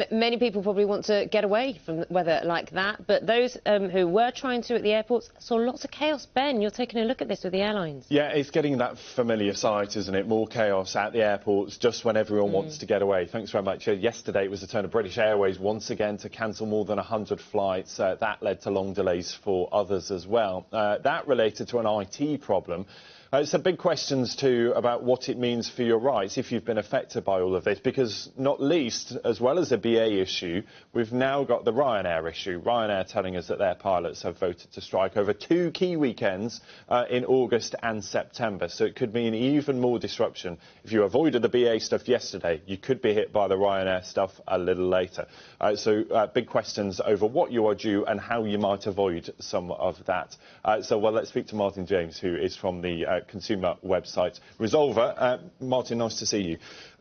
But many people probably want to get away from weather like that, but those who were trying to at the airports saw lots of chaos. Ben, you're taking a look at this with the airlines. Yeah, it's getting that familiar sight, isn't it? More chaos at the airports just when everyone wants to get away. Thanks very much. Yesterday it was the turn of British Airways once again to cancel more than 100 flights. That led to long delays for others as well. That related to an IT problem. Some big questions too about what it means for your rights if you've been affected by all of this, because not least, as well as the BA issue, we've now got the Ryanair issue. Ryanair telling us that their pilots have voted to strike over 2 key weekends in August and September. So it could mean even more disruption. If you avoided the BA stuff yesterday, you could be hit by the Ryanair stuff a little later. Big questions over what you are due and how you might avoid some of that. Well, let's speak to Martyn James, who is from the consumer website Resolver. Martyn, nice to see you.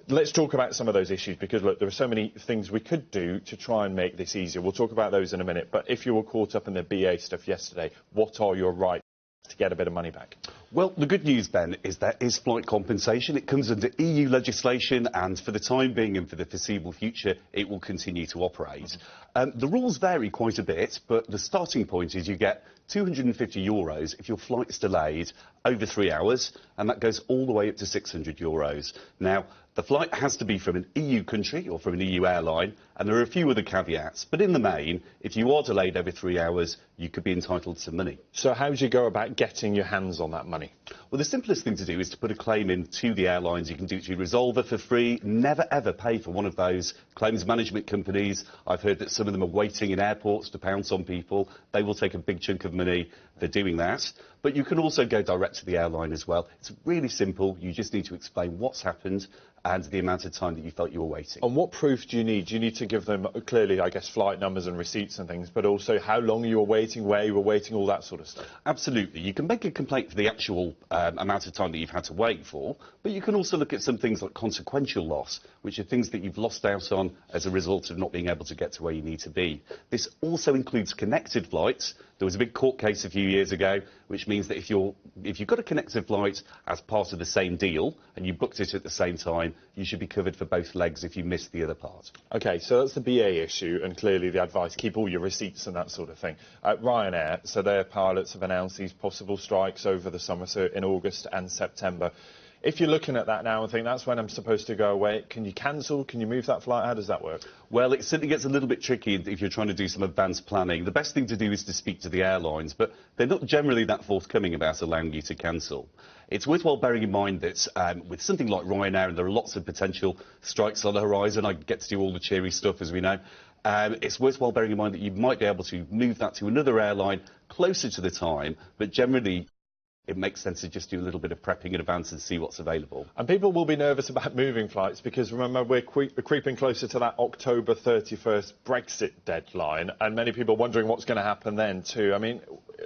Let's talk about some of those issues, because look, there are so many things we could do to try and make this easier. We'll talk about those in a minute, but if you were caught up in the BA stuff yesterday, what are your rights to get a bit of money back? Well, the good news, Ben, is there is flight compensation. It comes under EU legislation, and for the time being and for the foreseeable future, it will continue to operate. The rules vary quite a bit, but the starting point is you get €250 if your flight is delayed over 3 hours, and that goes all the way up to €600. Now, the flight has to be from an EU country or from an EU airline, and there are a few other caveats. But in the main, if you are delayed over 3 hours, you could be entitled to money. So how do you go about getting your hands on that money? Well, the simplest thing to do is to put a claim in to the airlines. You can do it through Resolver for free. Never, ever pay for one of those claims management companies. I've heard that some of them are waiting in airports to pounce on people. They will take a big chunk of money for doing that. But you can also go direct to the airline as well. It's really simple. You just need to explain what's happened and the amount of time that you felt you were waiting. And what proof do you need? Do you need to give them, clearly, I guess, flight numbers and receipts and things, but also how long you were waiting, where you were waiting, all that sort of stuff? Absolutely. You can make a complaint for the actual amount of time that you've had to wait for, but you can also look at some things like consequential loss, which are things that you've lost out on as a result of not being able to get to where you need to be. This also includes connected flights. There was a big court case a few years ago, which means that if you've got a connected flight as part of the same deal and you booked it at the same time, you should be covered for both legs if you missed the other part. OK, so that's the BA issue, and clearly the advice, keep all your receipts and that sort of thing. Ryanair, so their pilots have announced these possible strikes over the summer, so in August and September. If you're looking at that now and think that's when I'm supposed to go away, can you cancel? Can you move that flight? How does that work? Well, it certainly gets a little bit tricky if you're trying to do some advanced planning. The best thing to do is to speak to the airlines, but they're not generally that forthcoming about allowing you to cancel. It's worthwhile bearing in mind that with something like Ryanair, and there are lots of potential strikes on the horizon, I get to do all the cheery stuff, as we know, it's worthwhile bearing in mind that you might be able to move that to another airline closer to the time, but generally it makes sense to just do a little bit of prepping in advance and see what's available. And people will be nervous about moving flights because, remember, we're creeping closer to that October 31st Brexit deadline, and many people are wondering what's going to happen then too. I mean,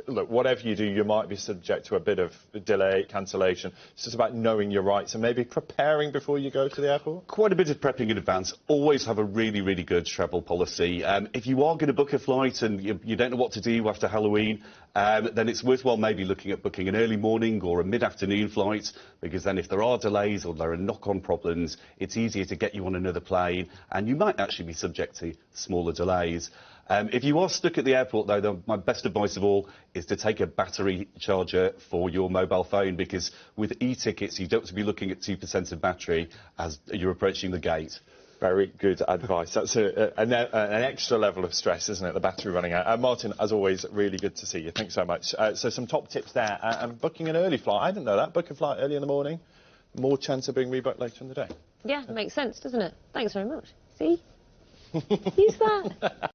look, whatever you do, you might be subject to a bit of delay, cancellation. It's just about knowing your rights and maybe preparing before you go to the airport. Quite a bit of prepping in advance. Always have a really, really good travel policy. If you are going to book a flight and you don't know what to do after Halloween, then it's worthwhile maybe looking at booking an early morning or a mid-afternoon flight, because then if there are delays or there are knock-on problems, it's easier to get you on another plane, and you might actually be subject to smaller delays. If you are stuck at the airport, though, my best advice of all is to take a battery charger for your mobile phone, because with e-tickets, you don't have to be looking at 2% of battery as you're approaching the gate. Very good advice. That's an extra level of stress, isn't it, the battery running out. Martyn, as always, really good to see you. Thanks so much. So some top tips there. And booking an early flight, I didn't know that. Book a flight early in the morning, more chance of being rebooked later in the day. Yeah, makes sense, doesn't it? Thanks very much. See? Use that.